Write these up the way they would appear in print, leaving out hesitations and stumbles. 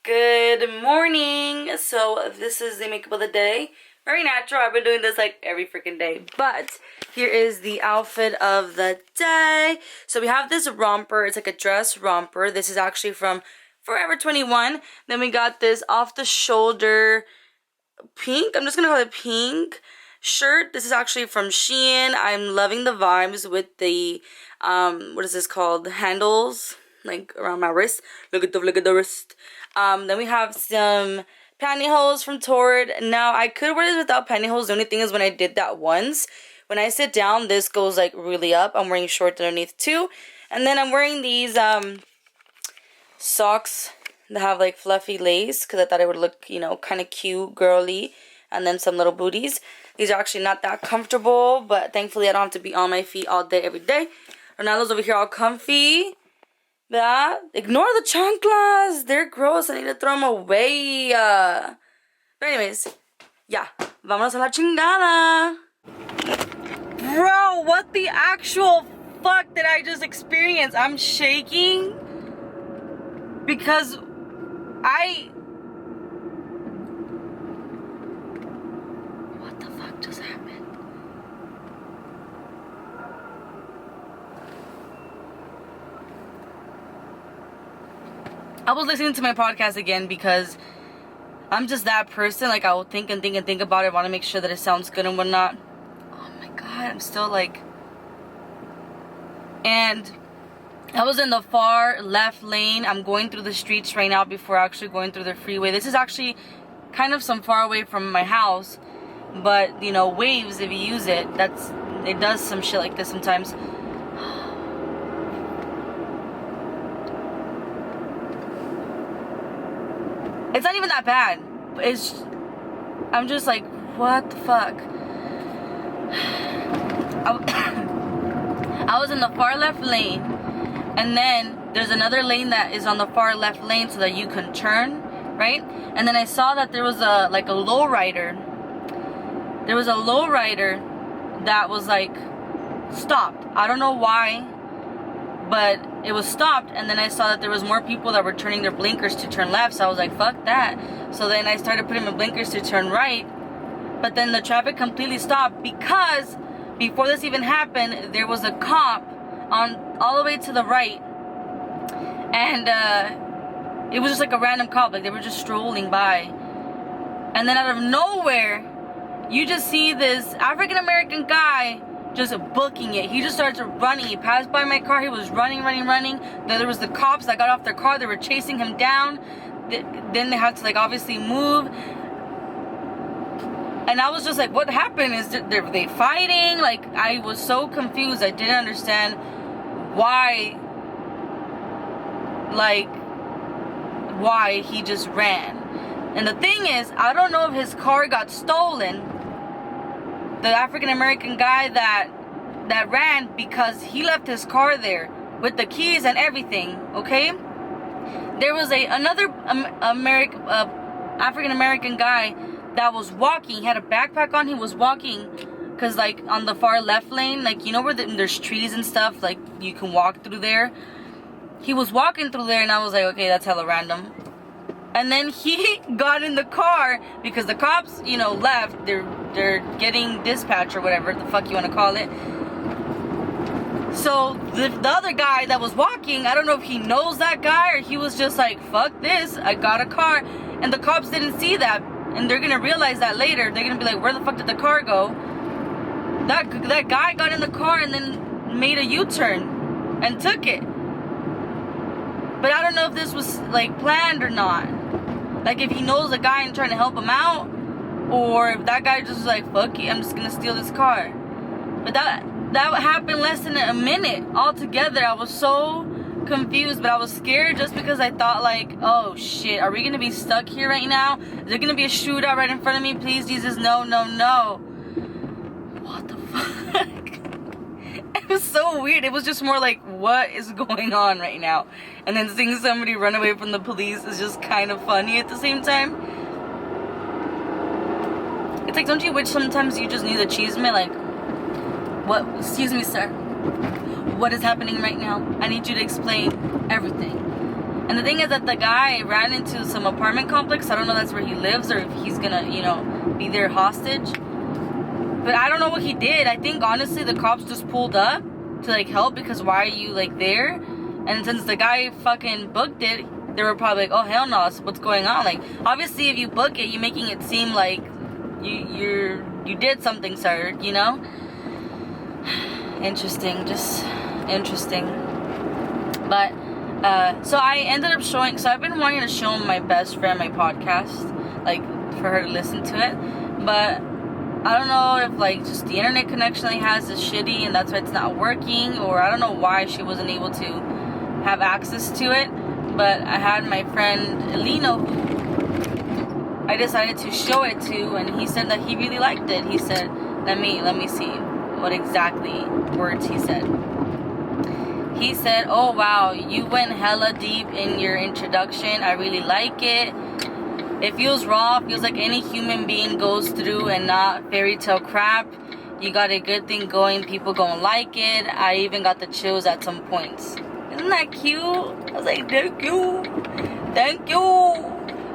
Good morning. So this is the makeup of the day. Very natural. I've been doing this like every freaking day. But here is the outfit of the day. So we have this romper. It's like a dress romper. This is actually from Forever 21. Then we got this off the shoulder pink. I'm just gonna call it pink shirt. This is actually from Shein. I'm loving the vibes with the what is this called? Handles like around my wrist. Look at the wrist. Then we have some pantyhose from Torrid. Now I could wear this without pantyhose. The only thing is when I did that once, when I sit down, this goes like really up. I'm wearing shorts underneath too. And then I'm wearing these socks that have like fluffy lace because I thought it would look, you know, kind of cute, girly. And then some little booties. These are actually not that comfortable, but thankfully I don't have to be on my feet all day, every day. Ronaldo's over here all comfy. Yeah. Ignore the chanclas. They're gross. I need to throw them away. But anyways, yeah. Vámonos a la chingada. Bro, what the actual fuck did I just experience? I'm shaking because what the fuck just happened? I was listening to my podcast again because I'm just that person. Like, I will think and think and think about it. I want to make sure that it sounds good and whatnot. Oh my god, I'm still like... And I was in the far left lane. I'm going through the streets right now before actually going through the freeway. This is actually kind of some far away from my house. But, you know, Waves, if you use it, it does some shit like this sometimes. It's not even that bad. I'm just like, what the fuck? I was in the far left lane, and then there's another lane that is on the far left lane so that you can turn, right? And then I saw that there was a lowrider. There was a lowrider that was like stopped. I don't know why, but it was stopped. And then I saw that there was more people that were turning their blinkers to turn left. So I was like, fuck that. So then I started putting my blinkers to turn right. But then the traffic completely stopped because before this even happened, there was a cop on all the way to the right. And it was just like a random cop. Like, they were just strolling by. And then out of nowhere, you just see this African-American guy just booking it. He just starts running. He passed by my car. He was running. Then there was the cops that got off their car. They were chasing him down. Then they had to like obviously move. And I was just like, what happened? Were they fighting? Like, I was so confused. I didn't understand why he just ran. And the thing is, I don't know if his car got stolen. The African-American guy that ran, because he left his car there with the keys and everything, okay? There was another African-American guy that was walking. He had a backpack on. He was walking because, like, on the far left lane, like, you know where there's trees and stuff, like, you can walk through there. He was walking through there, and I was like, okay, that's hella random. And then he got in the car because the cops, you know, left. They're getting dispatch or whatever the fuck you want to call it. So the other guy that was walking, I don't know if he knows that guy or he was just like, fuck this, I got a car. And the cops didn't see that. And they're going to realize that later. They're going to be like, where the fuck did the car go? That guy got in the car and then made a U-turn and took it. But I don't know if this was like planned or not. Like, if he knows the guy and trying to help him out, or if that guy just was like, fuck it, I'm just gonna steal this car. But that happened less than a minute altogether. I was so confused, but I was scared just because I thought like, oh shit, are we gonna be stuck here right now? Is there gonna be a shootout right in front of me? Please, Jesus, no. What the fuck? It was so weird. It was just more like, what is going on right now? And then seeing somebody run away from the police is just kind of funny at the same time. It's like, don't you wish sometimes you just need a chisme? Like, what? Excuse me, sir. What is happening right now? I need you to explain everything. And the thing is that the guy ran into some apartment complex. I don't know that's where he lives or if he's gonna, be there hostage. But I don't know what he did. I think honestly the cops just pulled up to like help because why are you like there? And since the guy fucking booked it, they were probably like, oh hell no, so what's going on? Like obviously if you book it, you're making it seem like you did something, sir, Interesting, just interesting. But so I ended up showing, so I've been wanting to show my best friend my podcast, like for her to listen to it, but I don't know if like just the internet connection I has is shitty and that's why it's not working, or I don't know why she wasn't able to have access to it. But I had my friend Elino who I decided to show it to, and he said that he really liked it. He said, let me see what exactly words he said. He said, oh wow, you went hella deep in your introduction. I really like it. It feels raw, feels like any human being goes through and not fairy tale crap. You got a good thing going, people gonna like it. I even got the chills at some points. Isn't that cute? I was like, thank you. Thank you.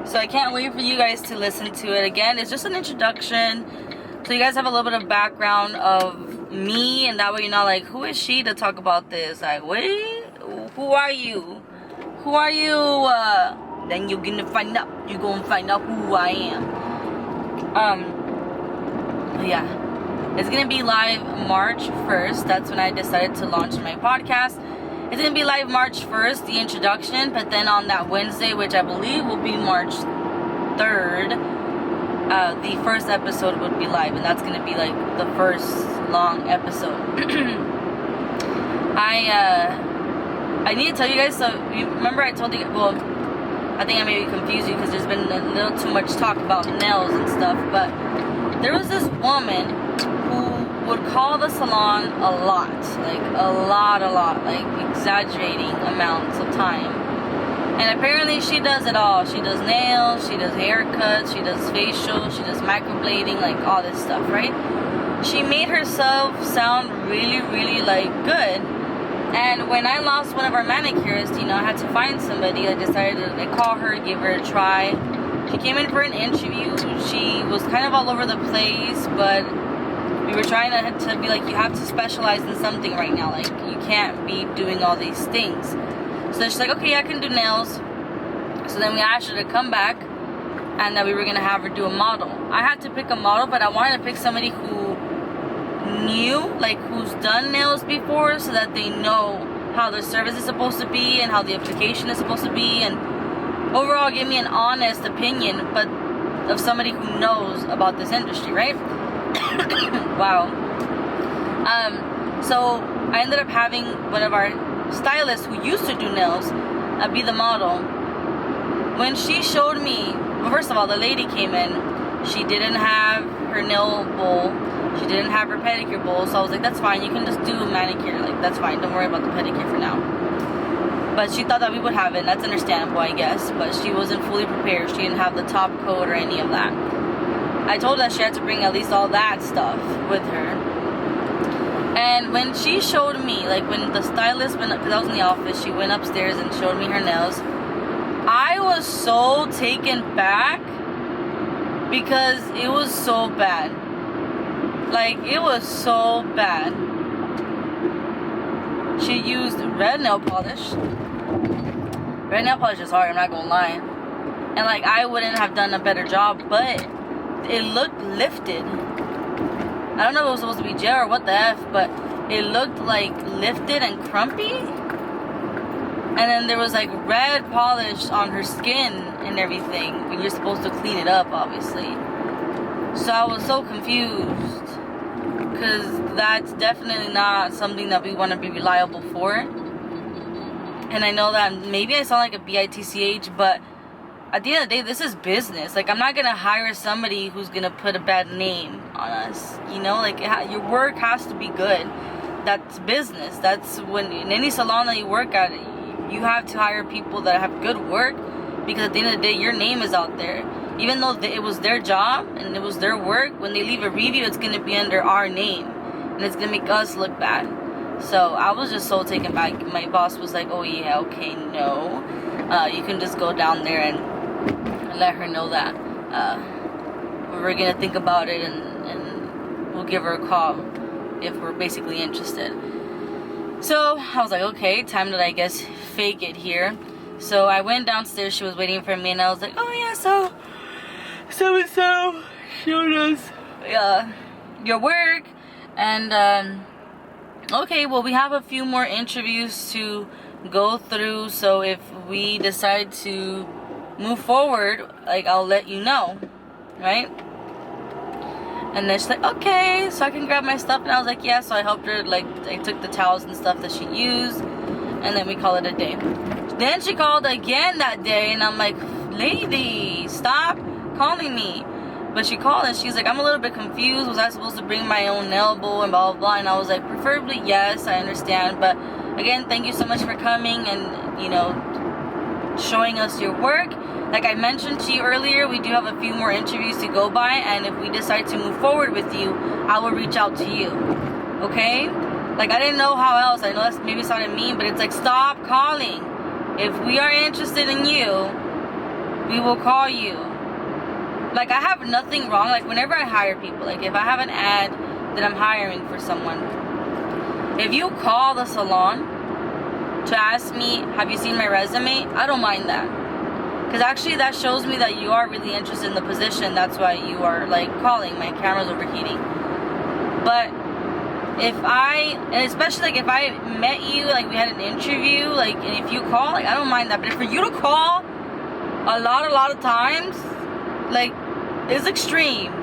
So I can't wait for you guys to listen to it. Again, it's just an introduction. So you guys have a little bit of background of me, and that way you're not like, who is she to talk about this? Like, wait, who are you? Who are you? Then you're gonna find out. You're gonna find out who I am. Yeah. It's gonna be live March 1st. That's when I decided to launch my podcast. It's gonna be live March 1st, the introduction, but then on that Wednesday, which I believe will be March 3rd, the first episode would be live, and that's gonna be like the first long episode. I need to tell you guys, so you remember I told you, well, I think I maybe confused you because there's been a little too much talk about nails and stuff, but there was this woman who would call the salon a lot, like exaggerating amounts of time. And apparently she does it all. She does nails, she does haircuts, she does facial, she does microblading, like all this stuff, right? She made herself sound really, really like good. And when I lost one of our manicurists, I had to find somebody. I decided to call her, give her a try. She came in for an interview. She was kind of all over the place, but we were trying to be like, you have to specialize in something right now. Like, you can't be doing all these things. So she's like, okay, I can do nails. So then we asked her to come back, and that we were going to have her do a model. I had to pick a model, but I wanted to pick somebody who knew, like who's done nails before, so that they know how the service is supposed to be and how the application is supposed to be, and overall give me an honest opinion, but of somebody who knows about this industry, right? Wow. So I ended up having one of our stylists who used to do nails be the model. When she showed me, well, first of all, the lady came in, she didn't have her nail bowl, she didn't have her pedicure bowl, so I was like, that's fine, you can just do a manicure, like that's fine, don't worry about the pedicure for now. But she thought that we would have it, and that's understandable, I guess, but she wasn't fully prepared. She didn't have the top coat or any of that. I told her that she had to bring at least all that stuff with her. And when she showed me, like when the stylist went up, because I was in the office, she went upstairs and showed me her nails, I was so taken back because it was so bad. Like, it was so bad. She used red nail polish. Red nail polish is hard, I'm not gonna lie. And like, I wouldn't have done a better job, but it looked lifted. I don't know if it was supposed to be gel or what the F, but it looked like lifted and crumpy. And then there was like red polish on her skin and everything when you're supposed to clean it up, obviously. So I was so confused, because that's definitely not something that we want to be reliable for. And I know that maybe I sound like a bitch, but at the end of the day, this is business. Like, I'm not gonna hire somebody who's gonna put a bad name on us, like your work has to be good. That's business. That's when in any salon that you work at, you have to hire people that have good work, because at the end of the day, your name is out there. Even though it was their job and it was their work, when they leave a review, it's going to be under our name, and it's going to make us look bad. So I was just so taken back. My boss was like, oh yeah, okay, no. you can just go down there and let her know that we're gonna think about it, and we'll give her a call if we're basically interested. So I was like, okay, time to, I guess, fake it here. So I went downstairs. She was waiting for me, and I was like, oh yeah, so and so showed us your work, and okay, well, we have a few more interviews to go through, so if we decide to move forward, like, I'll let you know, right? And then she's like, okay, so I can grab my stuff. And I was like, yeah. So I helped her, like, I took the towels and stuff that she used, and then we call it a day. Then she called again that day, and I'm like, lady, stop calling me. But she called, and she's like, I'm a little bit confused. Was I supposed to bring my own elbow and blah, blah, blah? And I was like, preferably yes, I understand. But again, thank you so much for coming and, you know, showing us your work. Like I mentioned to you earlier, we do have a few more interviews to go by, and if we decide to move forward with you, I will reach out to you. Okay? Like, I didn't know how else. I know that's maybe sounded mean, but it's like, stop calling. If we are interested in you, we will call you. Like, I have nothing wrong. Like, whenever I hire people, like, if I have an ad that I'm hiring for someone, if you call the salon to ask me, have you seen my resume? I don't mind that. Because actually that shows me that you are really interested in the position. That's why you are, like, calling. My camera's overheating. But if and especially, like, if I met you, like, we had an interview, like, and if you call, like, I don't mind that. But for you to call a lot of times, like, it's extreme.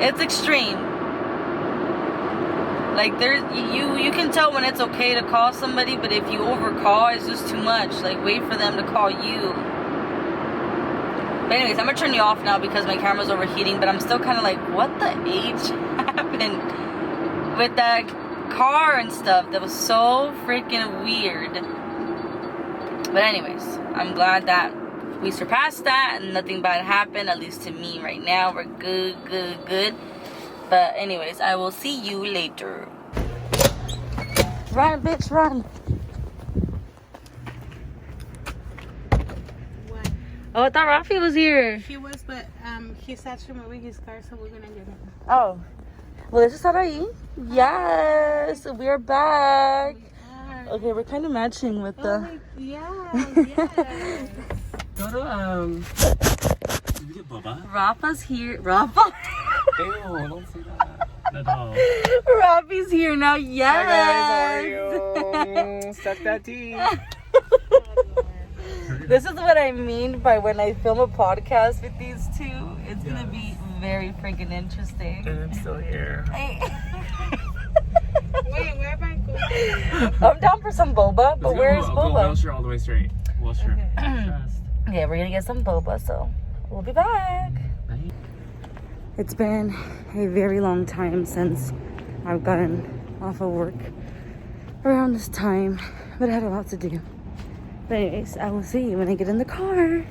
It's extreme. Like, there's, you can tell when it's okay to call somebody, but if you overcall, it's just too much. Like, wait for them to call you. But anyways, I'm gonna turn you off now because my camera's overheating, but I'm still kind of like, what the H happened with that car and stuff? That was so freaking weird. But anyways, I'm glad that we surpassed that and nothing bad happened, at least to me right now. We're good. But anyways, I will see you later. Run, bitch, run. What? Oh, I thought Rafi was here. He was, but he's actually moving his car, so we're gonna get him. Oh. Well, let's just estar ahí. Yes, we're back. Okay, we're kind of matching with the... Yes. Go to, did you get boba? Rafa's here. Rafa? Ew, don't say that at all. Rafi's here now. Yes. Hi guys, how are you? Suck that tea. This is what I mean by when I film a podcast with these two. It's gonna be very freaking interesting. And I'm still here. Wait, where am I going? I'm down for some boba, but where's Go boba? Wilshire all the way straight. Wilshire. Yeah, we're gonna get some boba, so we'll be back. Bye. It's been a very long time since I've gotten off of work around this time, but I had a lot to do. But anyways, I will see you when I get in the car.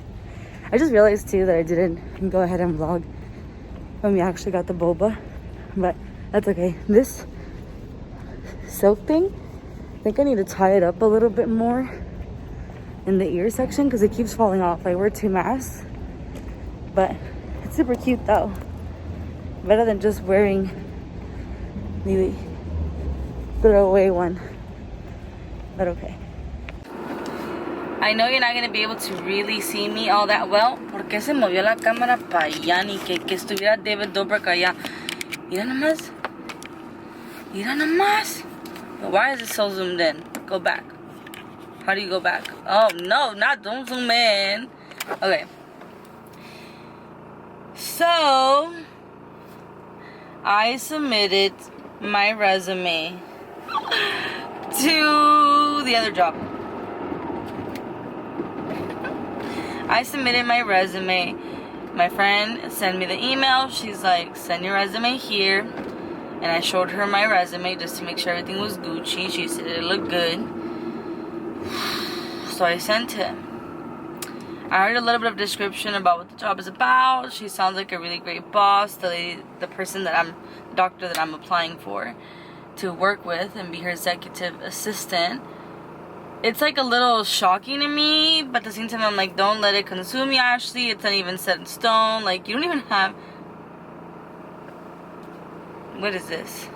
I just realized too that I didn't go ahead and vlog when we actually got the boba, but that's okay. This silk thing, I think I need to tie it up a little bit more in the ear section because it keeps falling off. I wear 2 masks, but it's super cute though. Better than just wearing the throwaway one, but okay. I know you're not going to be able to really see me all that well. ¿Por qué se movió la cámara para allá? Ni que estuviera David Dobrik allá. Mira nomás. Mira nomás. But why is it so zoomed in? Go back. How do you go back? Oh, no, don't zoom in. Okay. So, I submitted my resume to the other job. I submitted my resume. My friend sent me the email. She's like, send your resume here. And I showed her my resume just to make sure everything was Gucci. She said it looked good. So I sent it. I heard a little bit of description about what the job is about. She sounds like a really great boss. The doctor that I'm applying for to work with and be her executive assistant. it's like a little shocking to me, but at the same time I'm like, don't let it consume you, Ashley. It's not even set in stone. Like, you don't even have... What is this?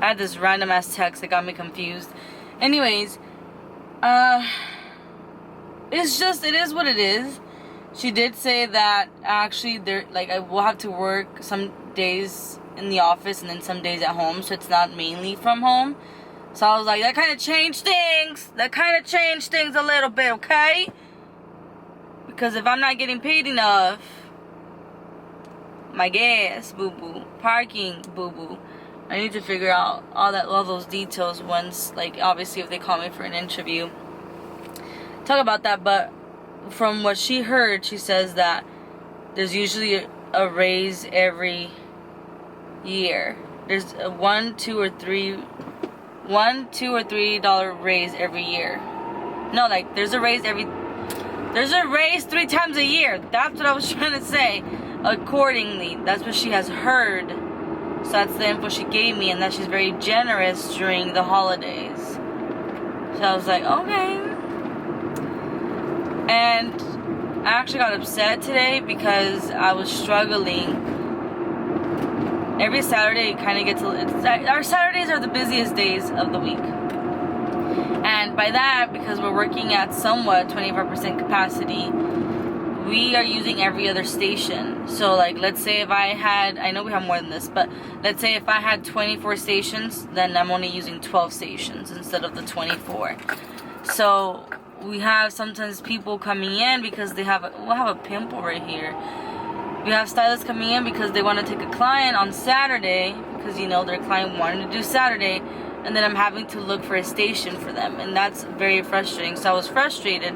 I had this random ass text that got me confused. Anyways, it's just, it is what it is. She did say that actually I will have to work some days in the office and then some days at home, so it's not mainly from home. So I was like, that kind of changed things. That kind of changed things a little bit, okay? Because if I'm not getting paid enough, my gas, boo-boo, parking, boo-boo, I need to figure out all those details once, like, obviously if they call me for an interview. Talk about that, but from what she heard, she says that there's usually a raise every year. There's a $1, $2, or $3 raise every year. No, like, there's a raise 3 times a year. That's what I was trying to say. Accordingly, that's what she has heard. So that's the info she gave me, and that she's very generous during the holidays. So I was like, okay. And I actually got upset today because I was struggling. Every Saturday kind of gets our Saturdays are the busiest days of the week. And by that, because we're working at somewhat 25% capacity, we are using every other station. So, like, let's say if I know we have more than this, but let's say if I had 24 stations, then I'm only using 12 stations instead of the 24. So we have sometimes people coming in because we'll have a pimple right here. We have stylists coming in because they want to take a client on Saturday because, their client wanted to do Saturday, and then I'm having to look for a station for them, and that's very frustrating. So I was frustrated.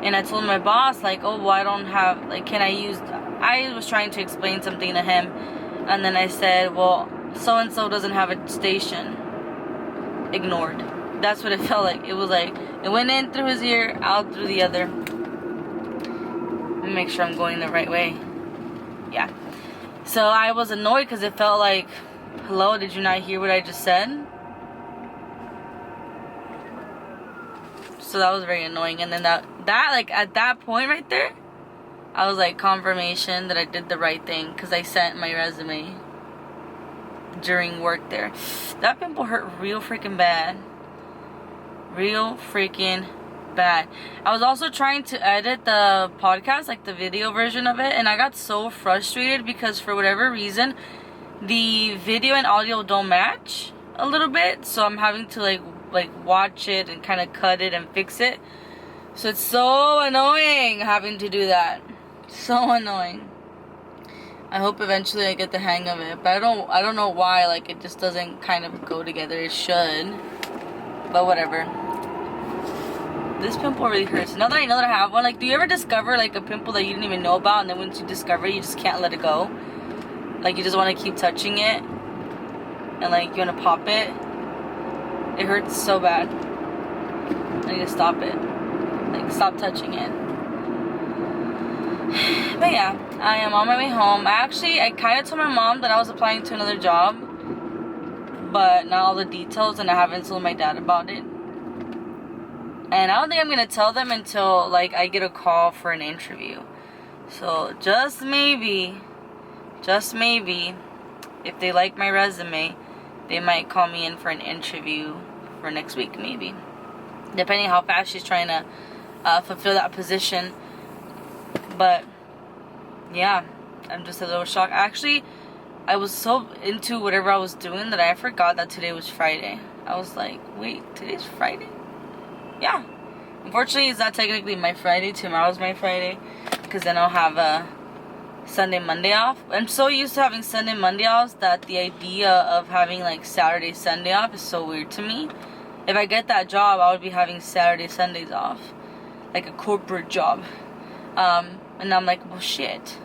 And I told my boss, like, oh, well, I don't have, like, I was trying to explain something to him. And then I said, well, so-and-so doesn't have a station. Ignored. That's what it felt like. It was like, it went in through his ear, out through the other. Let me make sure I'm going the right way. Yeah. So I was annoyed because it felt like, hello, did you not hear what I just said? So that was very annoying. And then that like, at that point right there, I was like, confirmation that I did the right thing, because I sent my resume during work there. That pimple hurt real freaking bad. Real freaking bad. I was also trying to edit the podcast, like the video version of it, and I got so frustrated because for whatever reason, the video and audio don't match a little bit. So I'm having to like watch it and kind of cut it and fix it. So it's so annoying having to do that. So annoying. I hope eventually I get the hang of it, but I don't know why, like, it just doesn't kind of go together. It should, but whatever. This pimple really hurts. Now that I know that I have one, like, do you ever discover like a pimple that you didn't even know about, and then once you discover it, you just can't let it go? Like, you just want to keep touching it, and like you want to pop it. It hurts so bad. I need to stop it. Like, stop touching it. But yeah, I am on my way home. I kind of told my mom that I was applying to another job, but not all the details, and I haven't told my dad about it. And I don't think I'm going to tell them until, like, I get a call for an interview. So, just maybe, if they like my resume, they might call me in for an interview for next week, maybe. Depending on how fast she's trying to fulfill that position. But, yeah, I'm just a little shocked. Actually, I was so into whatever I was doing that I forgot that today was Friday. I was like, wait, today's Friday? Yeah. Unfortunately, it's not technically my Friday. Tomorrow's my Friday, because then I'll have a Sunday, Monday off. I'm so used to having Sunday, Monday off that the idea of having like Saturday, Sunday off is so weird to me. If I get that job, I would be having Saturday, Sundays off, like a corporate job. And I'm like, well, shit.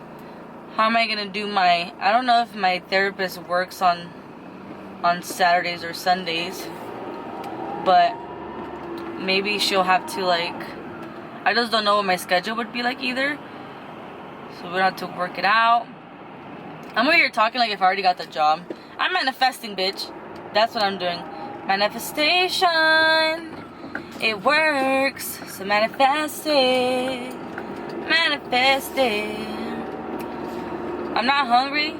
How am I gonna do I don't know if my therapist works on Saturdays or Sundays, but maybe she'll have to, like, I just don't know what my schedule would be like either. So we don't have to work it out. I'm over here talking like if I already got the job. I'm manifesting, bitch. That's what I'm doing. Manifestation. It works. So manifest it. Manifest it. I'm not hungry.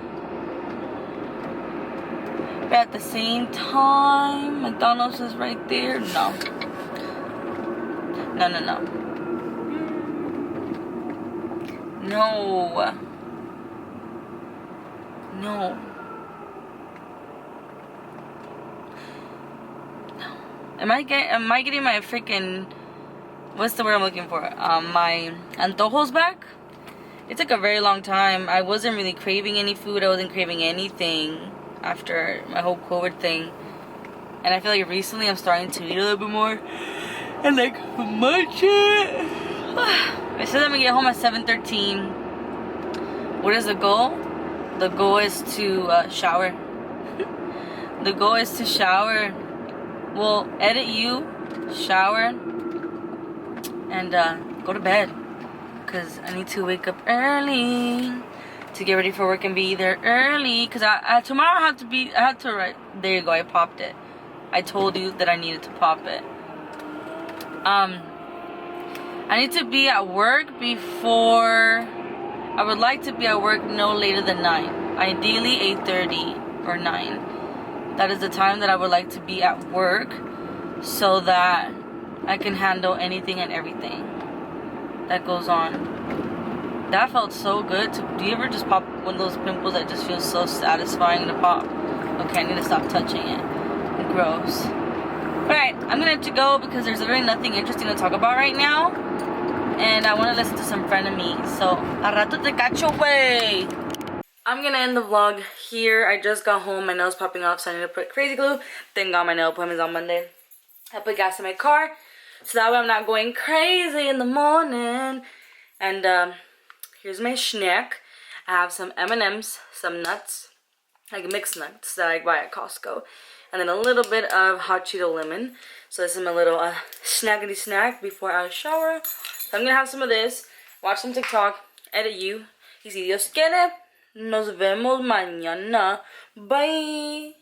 But at the same time, McDonald's is right there. No. No, no, no. No. No. Am I getting my freaking, what's the word I'm looking for? My antojos back? It took a very long time. I wasn't really craving any food. I wasn't craving anything after my whole COVID thing. And I feel like recently I'm starting to eat a little bit more. And like munch it. I said I'm gonna get home at 7:13. What is the goal? The goal is to shower. The goal is to shower. Well, edit you, shower, and go to bed. Because I need to wake up early to get ready for work and be there early. Because tomorrow I have to write. There you go, I popped it. I told you that I needed to pop it. I need to be at work before. I would like to be at work no later than 9. Ideally 8:30 or 9. That is the time that I would like to be at work so that I can handle anything and everything that goes on. That felt so good. Do you ever just pop one of those pimples that just feels so satisfying to pop? Okay, I need to stop touching it. Gross. Alright, I'm gonna have to go because there's really nothing interesting to talk about right now. And I want to listen to some Frenemies. So, a rato te cacho, wey. I'm gonna end the vlog here. I just got home. My nail's popping off, so I need to put crazy glue. Thank God my nail appointment's on Monday. I put gas in my car, so that way I'm not going crazy in the morning. And here's my snack. I have some M&Ms, some nuts, like mixed nuts that I buy at Costco. And then a little bit of hot Cheeto lemon. So this is my little snackety snack before I shower. So I'm gonna have some of this, watch some TikTok, edit you. Y si Dios quiere, nos vemos mañana. Bye.